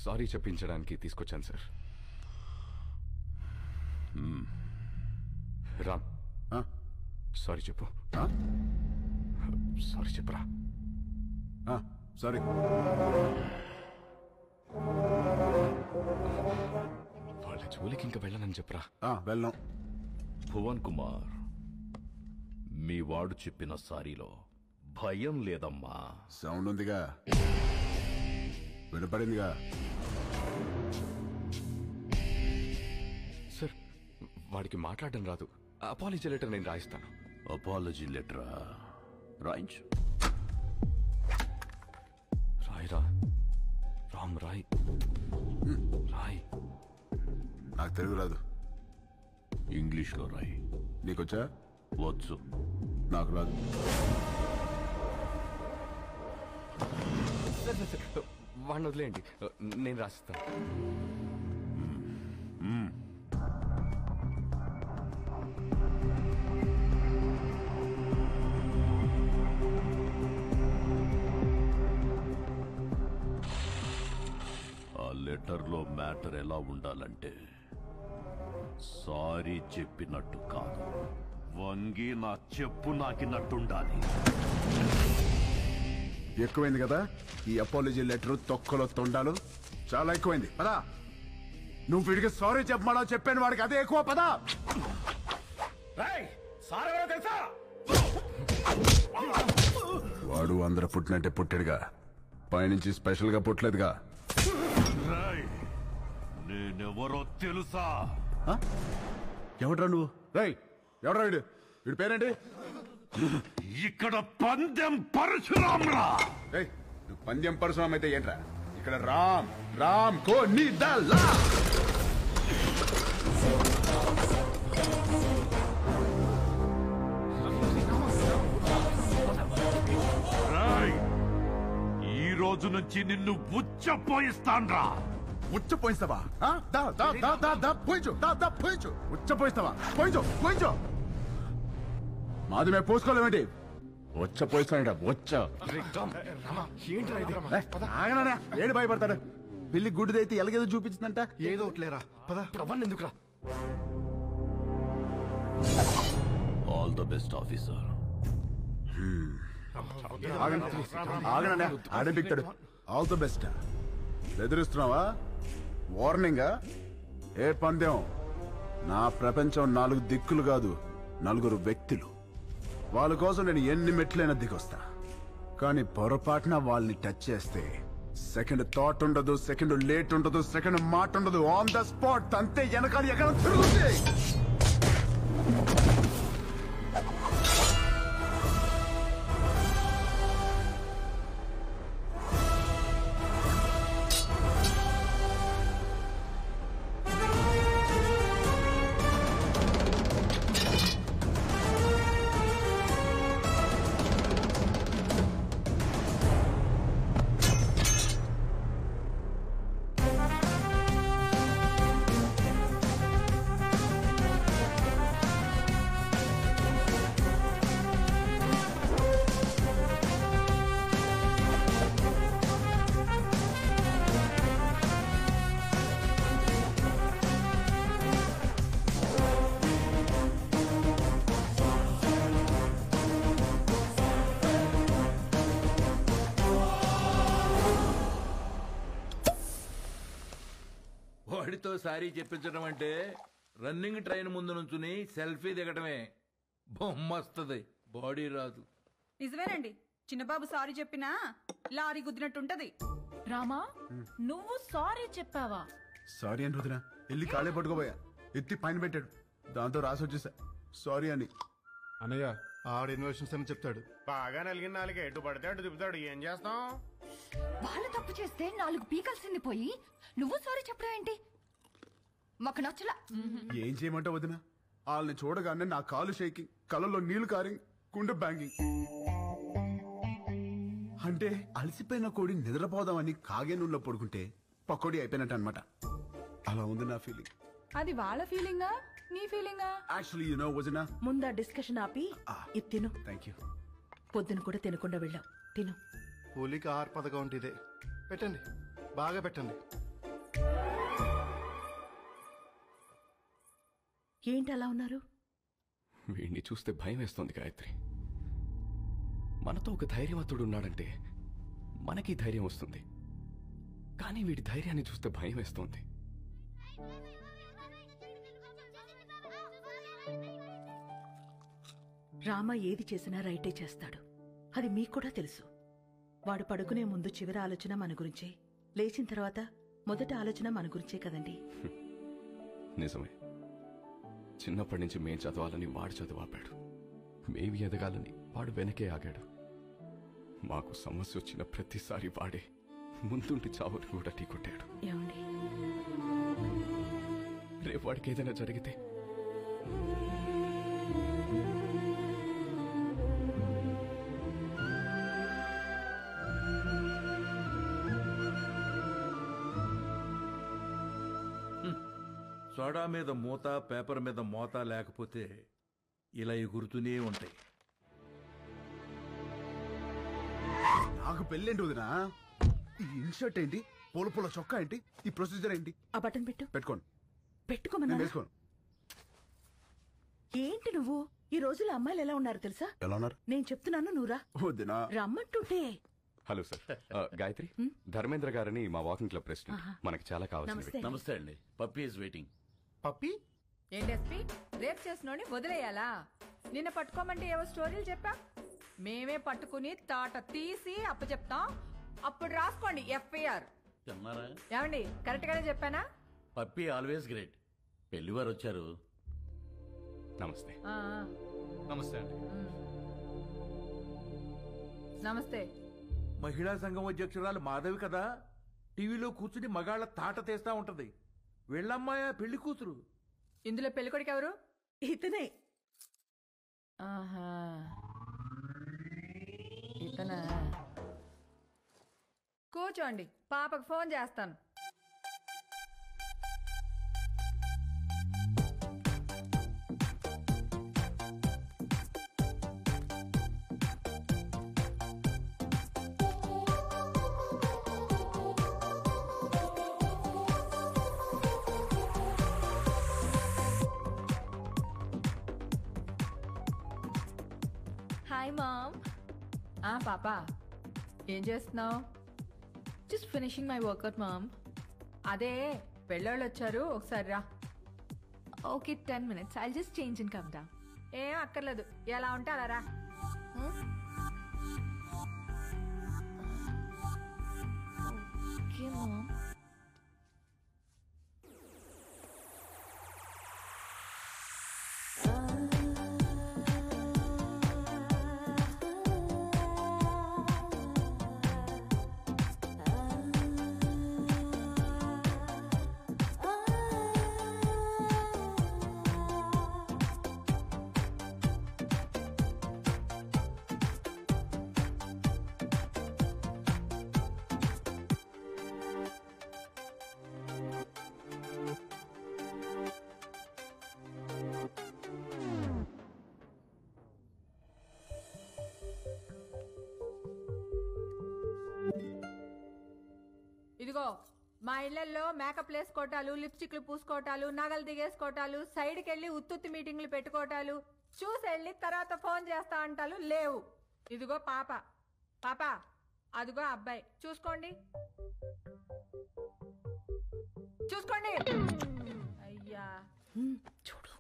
Sorry చెప్పించడానికి తీసుకొచ్చాను sir. Ram, sorry చెప్పు. Sorry చెప్పరా. సారీ. వాళ్ళ జోలికి ఇంకా వెళ్ళనని చెప్పరా. వెళ్ళాం. భువన్ కుమార్, మీ వాడు చెప్పిన సారీలో భయం లేదమ్మా. సౌండ్ ఉందిగా, వినపడిందిగా. సార్, వాడికి మాట్లాడడం రాదు. అపాలజీ లెటర్ నేను రాయిస్తాను. అపాలజీ లెటరా? రాయించు. రాయిరా రామ్, రాయ్. రాయ్. నాకు తెలుగు రాదు. ఇంగ్లీష్లో రాయి. నీకొచ్చా? వచ్చు. నాకు రాదు. వాడిని వదిలేయండి, నేను రాసిస్తాను. ఆ లెటర్లో మ్యాటర్ ఎలా ఉండాలంటే, సారీ చెప్పినట్టు కాదు, వంగి నా చెప్పు నాకినట్టుండాలి. ఎక్కువైంది కదా ఈ అపాలజీ లెటర్, తొక్కలో తొండాలు. చాలా ఎక్కువైంది. పదా, నువ్వు వీడికి సారీ చెప్పమా చెప్పాను, వాడికి అదే ఎక్కువ. పదా. తెలుసా? వాడు అందరూ పుట్టినట్టే పుట్టాడుగా, పైనుంచి స్పెషల్ గా పుట్టలేదుగా. నేనెవరో తెలుసా? ఎవడ్రా నువ్వు? రై, ఎవడ్రా వీడు? వీడి పేరేంటి? ఇక్కడ పందెం పరశురామ్రా. నువ్వు పందెం పరశురామ్ అయితే ఏంట్రా? ఇక్కడ రామ్, రామ్ కో నీ దల్లా. ఈ రోజు నుంచి నిన్ను ఉచ్చపోయిస్తాన్రా. ఉచ్చపోయిస్తావా? పోయించు. ఉచ్చపోయిస్తావా? పోయించు. మాది మేము పోసుకోలేమేంటి? ఉచ్చపోయిస్తాడా? ఆగనా? ఏడు భయపడతాడు? పిల్లి గుడ్డిదైతే ఎలాగేదో చూపించిందంట. ఏదో ఒకట్లేరా, పద. ఎందుకురా? All the best officer. ఆగనా? ఆడే పిక్తాడు. All the best. బెదిరిస్తున్నావా? వార్నింగా? ఏ పందెం? నా ప్రపంచం 4 దిక్కులు కాదు, 4 వ్యక్తులు. వాళ్ళ కోసం నేను ఎన్ని మెట్లైనా దిగొస్తా. కానీ పొరపాటున వాళ్ళని టచ్ చేస్తే సెకండ్ థాట్ ఉండదు, సెకండ్ లేట్ ఉండదు, సెకండ్ మాట ఉండదు. ఆన్ ద స్పాట్ అంతే. వెనకాల ఎక్కడ తిరుగుతుంది. వాడితో సారీ చెప్పించడం అంటే రన్నింగ్ ట్రైన్ ముందు నుంచుని సెల్ఫీ దిగటమే. బొమ్మస్తుంది, బాడీ రాదు. నిజమేనండి, చిన్నబాబు సారీ చెప్పినా లారీ గుద్దినట్టుంటది. రామా, నువ్వు సారీ చెప్పావా? సారీ అని రుదినా వెళ్ళి కాళ్ళే పట్టుకోబోయా. ఎత్తి పైన పెట్టాడు, దాంతో రాసి వచ్చేసా సారీ అని. అన్నయ్య, ఆడ ఇన్వెషన్స్ అని చెప్తాడు. బాగా నలిగిన నాలుగు ఎటు పడితే అటు తిప్పుతాడు. ఏం చేస్తాం? వాళ్ళు తప్పు చేస్తే 4 పీకల్సింది పోయి నువ్వు సారీ చెప్పడం ఏంటి? మాకు నచ్చలా. ఏం చేయమంటావు వదిన? వాళ్ళని చూడగానే నా కాలు షేకింగ్, కళ్ళలో నీళ్లు కారింగ్, గుండె బ్యాంగింగ్. అంటే అలసిపోయిన కోడి నిద్రపోదామని కాగే నూనెలో పడుకుంటే పకోడీ అయిపోయినట్టు అనమాట. అలా ఉంది నా ఫీలింగ్. అది వాళ్ళ ఫీలింగా, నీ ఫీలింగా? యాక్చువల్లీ యు నో వదిన, ముందా డిస్కషన్ ఆపి ఇది తిను. Thank you. పొద్దున కూడా తినకుండా వెళ్ళావు, తిను. కూలికి ఆహార పథకం అంటే ఇదే. పెట్టండి, బాగా పెట్టండి. ఏంటి అలా ఉన్నారు? వీడిని చూస్తే భయం వేస్తోంది గాయత్రి. మనతో ఒక ధైర్యవంతుడు ఉన్నాడంటే మనకి ధైర్యం వస్తుంది, కానీ వీడి ధైర్యాన్ని చూస్తే భయం వేస్తోంది. రామ ఏది చేసినా రైటే చేస్తాడు, అది మీకు కూడా తెలుసు. వాడు పడుకునే ముందు చివరి ఆలోచన మన గురించే, లేచిన తర్వాత మొదటి ఆలోచన మన గురించే కదండి. నిజమే. చిన్నప్పటి నుంచి మేం చదవాలని వాడు చదువు ఆపాడు, మేమి ఎదగాలని వాడు వెనకే ఆగాడు. మాకు సమస్య వచ్చిన ప్రతిసారి వాడే ముందుండి చావుని కూడా ఢీకొట్టాడు. ఏమండి, రేపు వాడికి ఏదైనా జరిగితే సోడా మీద మూత, పేపర్ మీద మోత లేకపోతే ఇలా ఎగురుతూనే ఉంటాయి. నాకు పెళ్ళేంటి వదినా? ఈ ఇన్షర్ట్ ఏంటి? పూల పూల చొక్కా ఏంటి? ఈ ప్రొసీజర్ ఏంటి? ఆ బటన్ పెట్టు. పెట్టుకోండి. నేను పెట్టుకోమన్నా. వేసుకోను. ఏంటి నువ్వు? ఈ రోజుల్లో అమ్మాయిలు ఎలా ఉన్నారు తెలుసా? ఎలా ఉన్నారు? నేను చెప్తున్నాను, నువ్వురా. వదినా రమ్మంటుంటే. Hello sir. గాయత్రి, ధర్మేంద్ర గారని మా వాకింగ్ క్లబ్ ప్రెసిడెంట్. మనకి చాలా కావాల్సింది. నమస్తే. నమస్తే అండి. Puppy is waiting. పప్పి ఏంటెస్పి రేప్ చేసినోని వదిలేయాలా? నిన్న పట్టుకోమంటే ఏవో స్టోరీలు చెప్పా, మేమే పట్టుకుని తాట తీసి అప్పచెప్తాం. అప్పుడు రాసుకోండి ఎఫ్ఐఆర్. తిన్నారా? ఏమండి కరెక్ట్ గానే చెప్పానా? Puppy always great. పెళ్లివారు వచ్చారు. నమస్తే. ఆ, నమస్తే అండి. నమస్తే. మహిళా సంఘం అధ్యక్షురాలు మాధవి కదా, టీవీలో కూర్చుని మగాళ్ళ తాట తీస్తా ఉంటది. వీళ్ళమ్మాయ పెళ్లి కూతురు. ఇందులో పెళ్ళికొడుకు ఎవరు? ఇతనే. ఆహా, ఇతనా? కూర్చోండి, పాపకు ఫోన్ చేస్తాను. Hi mom. పాప ఏం చేస్తున్నావు? Just finishing my workout mom. అదే పెళ్ళోళ్ళు వచ్చారు, ఒకసారి రా. Okay, 10 minutes. I'll just change and come down. ఏం అక్కర్లేదు, ఎలా ఉంటే అలా రా. Okay, mom. ఇదిగో, మా ఇళ్లలో మేకప్ వేసుకోవటాలు, లిప్స్టిక్లు పూసుకోవటాలు, నగలు దిగేసుకోవటాలు, సైడ్కి వెళ్ళి ఉత్తుత్తి మీటింగ్లు పెట్టుకోవటాలు, చూసి వెళ్ళి తర్వాత ఫోన్ చేస్తా అంటాలు లేవు. ఇదిగో పాప, పాప అదిగో అబ్బాయి, చూసుకోండి చూసుకోండి. అయ్యా చూడు.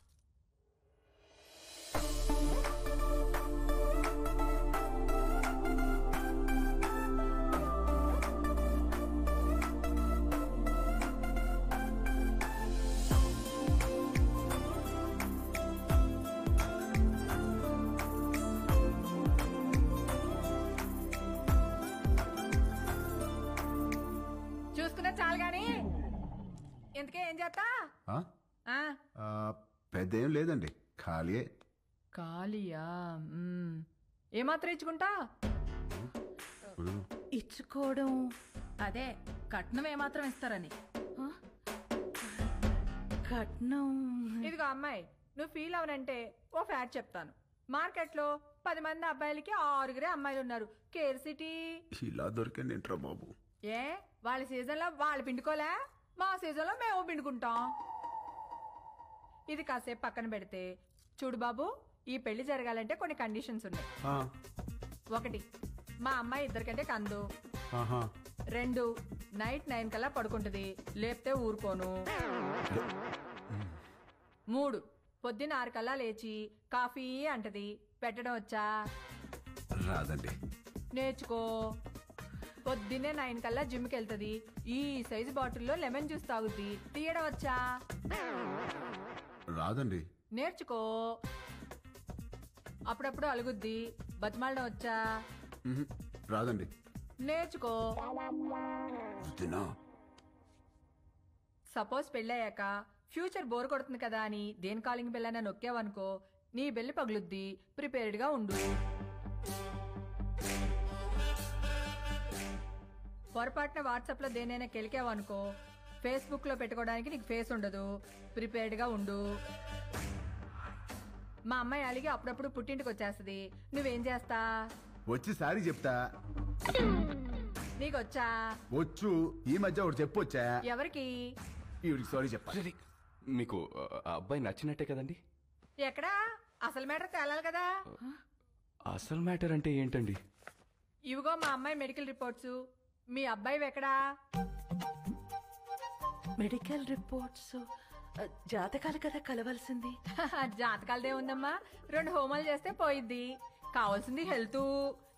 చూసుకున్నా చాలు గాని ఇంతకే ఏం చేస్తా? పెద్దేం లేదండి, ఖాళీయే. ఖాళీయా? ఏమాత్రం ఇచ్చుకుంటా? ఇచ్చుకోవడం అదే కట్నం ఏమాత్రం ఇస్తారని. కట్నం. ఇదిగో అమ్మాయి, నువ్వు ఫీల్ అవనంటే ఓ ఫ్యాక్ట్ చెప్తాను. మార్కెట్లో 10 మంది అబ్బాయిలకి 6 అమ్మాయిలు ఉన్నారు. Care city. ఇలా దొరికింది ఏంట్రా బాబు? ఏ వాళ్ళ సీజన్లో వాళ్ళు పిండుకోలే, మా సీజన్లో మేము పిండుకుంటాం. ఇది కాసేపు పక్కన పెడితే చూడు బాబు, ఈ పెళ్లి జరగాలంటే కొన్ని కండిషన్స్ ఉన్నాయి. 1, మా అమ్మాయి ఇద్దరికంటే కందు. 2, నైట్ 9 కల్లా పడుకుంటుంది, లేపితే ఊరుకోను. 3, పొద్దున్న 6 కల్లా లేచి కాఫీ అంటది, పెట్టడం వచ్చా? రాదండి. నేర్చుకో. పొద్దున్నే 9 కల్లా జిమ్కి వెళ్తుంది, ఈ సైజు బాటిల్లో లెమన్ జ్యూస్ తాగుద్ది, తీయడం వచ్చా? రాదండి. నేర్చుకో. అప్పుడప్పుడు అలుగుద్ది, బతిమాలడం వచ్చా? రాదండి. నేర్చుకో. సపోజ్ పెళ్ళయ్యాక ఫ్యూచర్ బోర్ కొడుతుంది కదా అని దేని కాలింగ్ బెల్ అయినా నొక్కావనుకో, నీ బెల్లి పగులుద్ది, ప్రిపేర్డ్ గా ఉండు. పొరపాటున వాట్సాప్ లో దేనైనా కెలికావనుకో, ఫేస్బుక్ లో పెట్టుకోవడానికి నీకు ఫేస్ ఉండదు, ప్రిపేర్డ్ గా ఉండు. మా అమ్మాయి అలిగి అప్పుడప్పుడు పుట్టింటికి వచ్చేస్తుంది, నువ్వేం చేస్తా? వచ్చి సారీ చెప్తా. నీకొచ్చా? వచ్చు. ఈ మధ్య ఒకటి చెప్పొచ్చా? ఎవరికి? ఈవిడికి సారీ చెప్పాలి. మీకు ఆ అబ్బాయి నచ్చినట్టే కదండి? ఎక్కడా? అసలు మ్యాటర్ తేలాలి కదా. అసలు మ్యాటర్ అంటే ఏంటండి? ఇవిగో మా అమ్మాయి మెడికల్ రిపోర్ట్స్. మీ అబ్బాయి ఎక్కడా? మెడికల్ రిపోర్ట్స్ జాతకాలు కదా కలవాల్సింది. జాతకాలదే ఉందమ్మా, 2 హోమాలు చేస్తే పోయిద్ది. కావాల్సింది హెల్త్.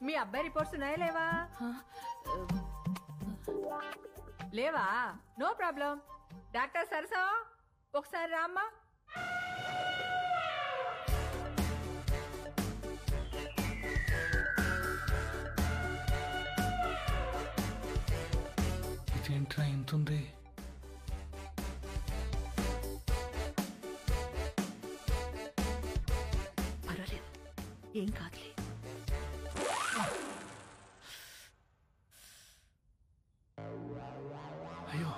మీ అబ్బాయి రిపోర్ట్స్ ఉన్నాయా లేవా? లేవా? No problem. డాక్టర్ సరసా ఒకసారి రామ్మా. ఇదేంట్రా ఇంతుంది? పర్వాలేదు, ఏం కాదులే. అయ్యో,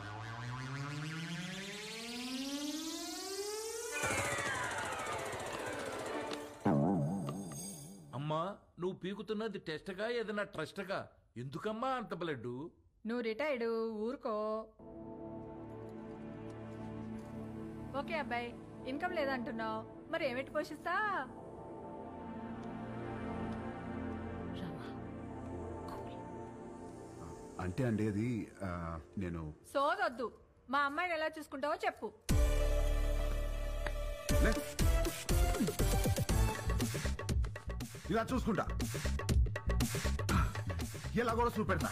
అమ్మా, నువ్వు పీకుతున్నది టెస్ట్గా ఏదైనా ట్రస్ట్గా? ఎందుకమ్మా అంత బ్లడ్? నువ్వు రిటైర్డ్, ఊరుకో. ఓకే అబ్బాయి, ఇన్కమ్ లేదంటున్నావు, మరి ఏమిటి పోషిస్తా? అంటే అండి అది నేను సోదొద్దు. మా అమ్మాయిని ఎలా చూసుకుంటావో చెప్పు. ఇలా చూసుకుంటా, ఎలా కూడా చూపెడతా.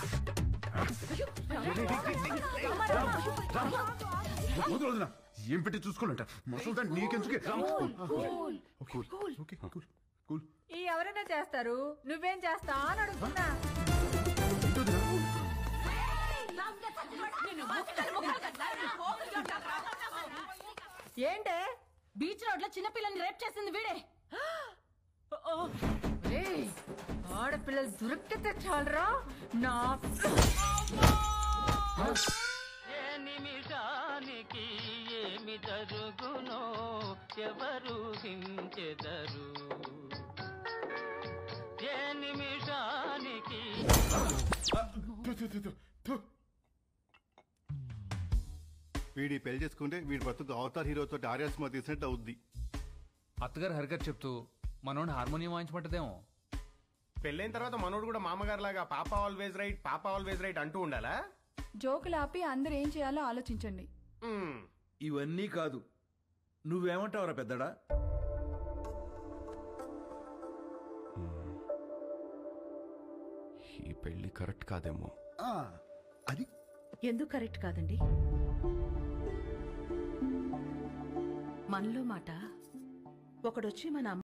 వదిలేదునా? ఏం పెట్టి చూసుకోవాలంట మసలు నీకెందుకే? ఈ ఎవరైనా చేస్తారు, నువ్వేం చేస్తా అని అడుగుతున్నా. ఏంటే? బీచ్ రోడ్ లో చిన్నపిల్లని రేప్ చేసింది వీడే. ఆడపిల్లలు దొరికితే చాలరా నా. ఏ నిమిషానికి ఏమి జరుగునో ఎవరు హించెదరు. ఏ నిమిషానికి వీడి పెళ్లి చేసుకుంటే వీడి బతుకు అవతార్ హీరోతో ఆర్యా సినిమా తీసినట్టు అవుద్ది. అత్తగారు హరిగారు చెప్తూ మనోడిని హార్మోనియం వాయించమంటదేమో. పెళ్ళైన తర్వాత మనోడు కూడా మామగారు లాగా పాప ఆల్వేజ్ రైట్, పాప ఆల్వేజ్ రైట్ అంటూ ఉండాలా? జోకులు ఆపి అందరూ ఏం చేయాలో ఆలోచించండి. ఇవన్నీ కాదు, నువ్వేమంటావురా పెద్దడా? ఈ పెళ్లి కరెక్ట్ కాదేమో. అది ఎందుకు కరెక్ట్ కాదండి? మనలో మాట ఒకడొచ్చి మన